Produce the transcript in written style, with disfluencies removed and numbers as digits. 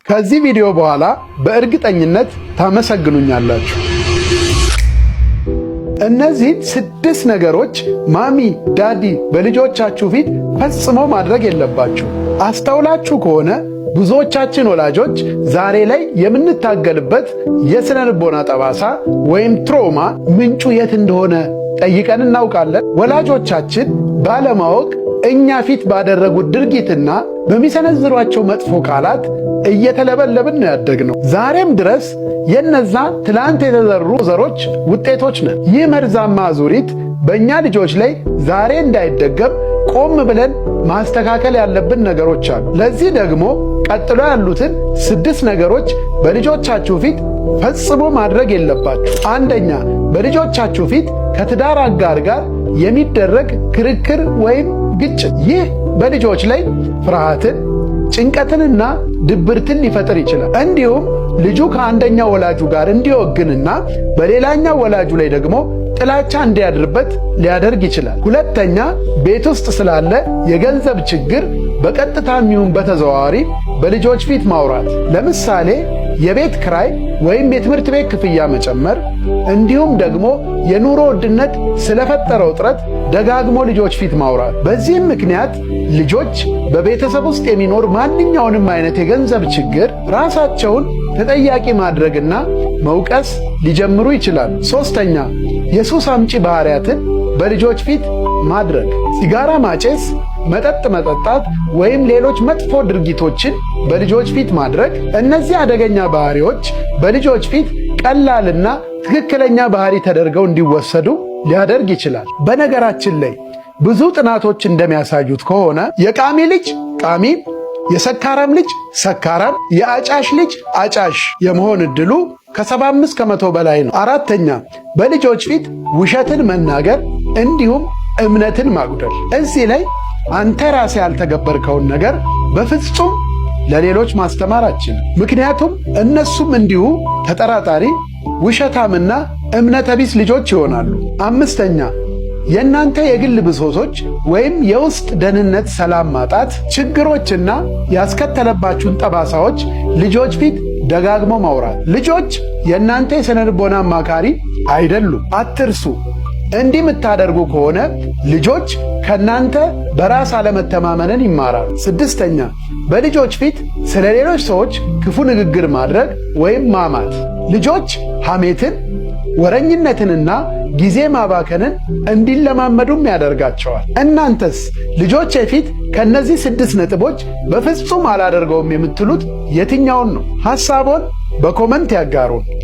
ከዚህ ቪዲዮ በኋላ በእርግጠኝነት ታመሰግኑኛላችሁ። እነዚህ 6 ነገሮች ማሚ ዳዲ በልጆቻችሁ ፊት ፈጽሞ ማድረግ የለባችሁ። አስተውላችሁ ከሆነ ብዙዎቻችን ወላጆች ዛሬ ላይ የምንታገልበት የስነ ልቦና ጠባሳ ወይም ትሮማ ምንጩ የት እንደሆነ ጠይቀን እናውቃለን? ወላጆቻችን ባለማወቅ እኛ ፊት ባደረጉት ድርጊትና በሚሰነዝሯቸው መጥፎ ቃላት እየተለበለብን ነው ያደግነው። ዛሬም ድረስ የነዛ ትላንት የተዘሩ ዘሮች ውጤቶች ነን። ይህ መርዛማ አዙሪት በእኛ ልጆች ላይ ዛሬ እንዳይደገም ቆም ብለን ማስተካከል ያለብን ነገሮች አሉ። ለዚህ ደግሞ ቀጥሎ ያሉትን 6 ነገሮች በልጆቻችሁ ፊት ፈጽሞ ማድረግ የለባችሁ። አንደኛ፣ በልጆቻችሁ ፊት ከትዳር አጋር ጋር የሚደረግ ክርክር ወይም ግጭት። ይህ በልጆች ላይ ፍርሃትን፣ ጭንቀትንና ድብርትን ሊፈጥር ይችላል። እንዲሁም ልጁ ከአንደኛው ወላጁ ጋር እንዲወግንና በሌላኛው ወላጁ ላይ ደግሞ ጥላቻ እንዲያድርበት ሊያደርግ ይችላል። ሁለተኛ፣ ቤት ውስጥ ስላለ የገንዘብ ችግር በቀጥታም ይሁን በተዘዋዋሪ በልጆች ፊት ማውራት። ለምሳሌ የቤት ክራይ ወይም የትምህርት ቤት ክፍያ መጨመር፣ እንዲሁም ደግሞ የኑሮ ውድነት ስለፈጠረው እጥረት ደጋግሞ ልጆች ፊት ማውራት። በዚህም ምክንያት ልጆች በቤተሰብ ውስጥ የሚኖር ማንኛውንም አይነት የገንዘብ ችግር ራሳቸውን ተጠያቂ ማድረግና መውቀስ ሊጀምሩ ይችላሉ። ሶስተኛ፣ የሱስ አምጪ ባህሪያትን በልጆች ፊት ማድረግ። ሲጋራ ማጨስ፣ መጠጥ መጠጣት ወይም ሌሎች መጥፎ ድርጊቶችን በልጆች ፊት ማድረግ። እነዚህ አደገኛ ባህሪዎች በልጆች ፊት ቀላልና ትክክለኛ ባህሪ ተደርገው እንዲወሰዱ ሊያደርግ ይችላል። በነገራችን ላይ ብዙ ጥናቶች እንደሚያሳዩት ከሆነ የቃሚ ልጅ ቃሚ፣ የሰካራም ልጅ ሰካራም፣ የአጫሽ ልጅ አጫሽ የመሆን ዕድሉ ከ75 ከመቶ በላይ ነው። አራተኛ፣ በልጆች ፊት ውሸትን መናገር እንዲሁም እምነትን ማጉደል። እዚህ ላይ አንተ ራሴ ያልተገበርከውን ነገር በፍጹም ለሌሎች ማስተማራችን፣ ምክንያቱም እነሱም እንዲሁ ተጠራጣሪ፣ ውሸታምና እምነተ ቢስ ልጆች ይሆናሉ። አምስተኛ፣ የእናንተ የግል ብሶቶች ወይም የውስጥ ደህንነት ሰላም ማጣት ችግሮችና ያስከተለባችሁን ጠባሳዎች ልጆች ፊት ደጋግሞ ማውራት። ልጆች የእናንተ የሥነ ልቦና አማካሪ አይደሉም፣ አትርሱ። እንዲህ የምታደርጉ ከሆነ ልጆች ከእናንተ በራስ አለመተማመንን ይማራሉ። ስድስተኛ፣ በልጆች ፊት ስለ ሌሎች ሰዎች ክፉ ንግግር ማድረግ ወይም ማማት። ልጆች ሐሜትን፣ ወረኝነትንና ጊዜ ማባከንን እንዲለማመዱም ያደርጋቸዋል። እናንተስ ልጆች ፊት ከነዚህ 6 ነጥቦች በፍጹም አላደርገውም የምትሉት የትኛውን ነው? ሐሳቦን በኮመንት ያጋሩን።